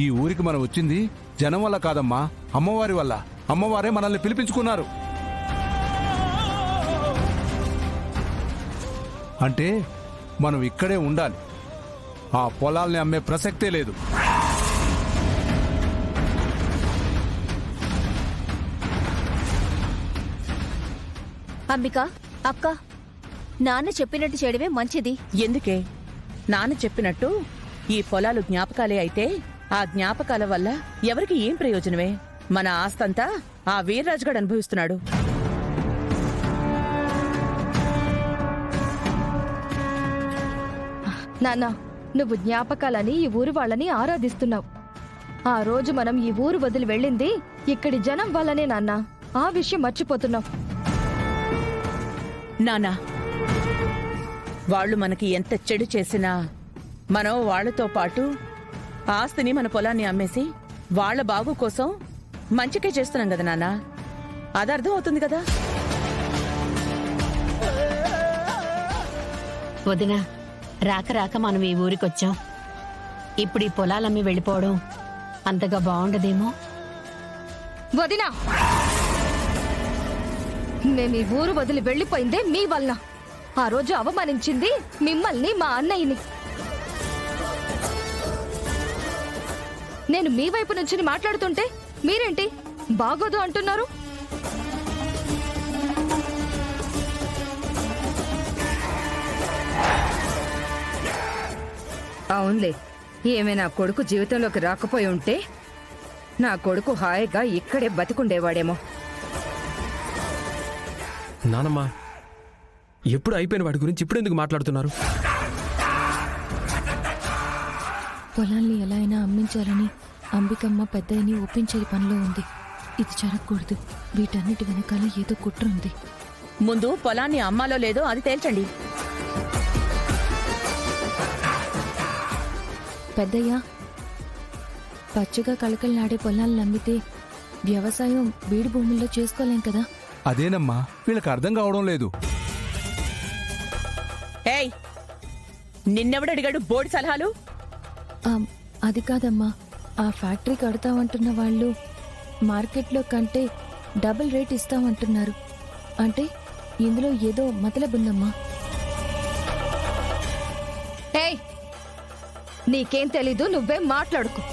ఈ ఊరికి మనం వచ్చింది జనం వల్ల కాదమ్మా, అమ్మవారి వల్ల. అమ్మవారే మనల్ని పిలిపించుకున్నారు. అంటే మనం ఇక్కడే ఉండాలి. ఆ పొలాల్ని అమ్మే ప్రసక్తే లేదు. అంబిక, అక్క, నాన్న చెప్పినట్టు చేయడమే మంచిది. ఎందుకే? నాన్న చెప్పినట్టు ఈ పొలాలు జ్ఞాపకాలే అయితే ఆ జ్ఞాపకాల వల్ల ఎవరికి ఏం ప్రయోజనమే? మన ఆస్తంతా ఆ వీర్రాజుగాడు అనుభవిస్తున్నాడు. నాన్న, నువ్వు జ్ఞాపకాలని ఈ ఊరు వాళ్ళని ఆరాధిస్తున్నావు. ఆ రోజు మనం ఈ ఊరు వదిలి వెళ్ళింది ఇక్కడి జనం వల్లనే నాన్న. ఆ విషయం మర్చిపోతున్నావు. నానా, వాళ్ళు మనకి ఎంత చెడు చేసినా మనం వాళ్లతో పాటు ఆస్తిని, మన పొలాన్ని అమ్మేసి వాళ్ల బాగు కోసం మంచికే చేస్తున్నాం కదా నాన్నా. అది అర్థం అవుతుంది కదా. వదినా, రాక రాక మనం ఈ ఊరికొచ్చాం. ఇప్పుడు ఈ పొలాలమ్మి వెళ్ళిపోవడం అంతగా బాగుండదేమో. వదినా, మేము ఈ ఊరు వదిలి వెళ్లిపోయిందే మీ వల్ల. ఆ రోజు అవమానించింది మిమ్మల్ని, మా అన్నయ్యని. నేను మీ వైపు నుంచి మాట్లాడుతుంటే మీరేంటి బాగోదు అంటున్నారు? అవునులే, ఏమైనా కొడుకు జీవితంలోకి రాకపోయి ఉంటే నా కొడుకు హాయిగా ఇక్కడే బతికుండేవాడేమో. నానమ్మా, ఎప్పుడు అయిపోయిన వాడి గురించి ఇప్పుడు ఎందుకు మాట్లాడుతున్నారు? పొలాల్ని ఎలా అయినా అమ్మించాలని అంబికమ్మ పెద్దయ్యని ఒప్పించే పనిలో ఉంది. ఇది జరగకూడదు. వీటన్నిటి వెనకాల ఏదో కుట్ర ఉంది. ముందు పొలాన్ని అమ్మాలో లేదో అది తేల్చండి. పెద్దయ్య, పచ్చగా కళకళలాడే పొలాలను అమ్మితే వ్యవసాయం బీడు భూముల్లో చేసుకోలేం కదా. అదేనమ్మా వీళ్ళకి అర్థం కావడం లేదు. ఏయ్, నిన్నెవడడిగాడు బోడి సలహాలు? అది కాదమ్మా, ఆ ఫ్యాక్టరీ కడతామంటున్న వాళ్ళు మార్కెట్లో కంటే డబుల్ రేట్ ఇస్తామంటున్నారు. అంటే ఇందులో ఏదో మతలబుందమ్మా. ఏయ్, నీకేం తెలీదు, నువ్వేం మాట్లాడుకో.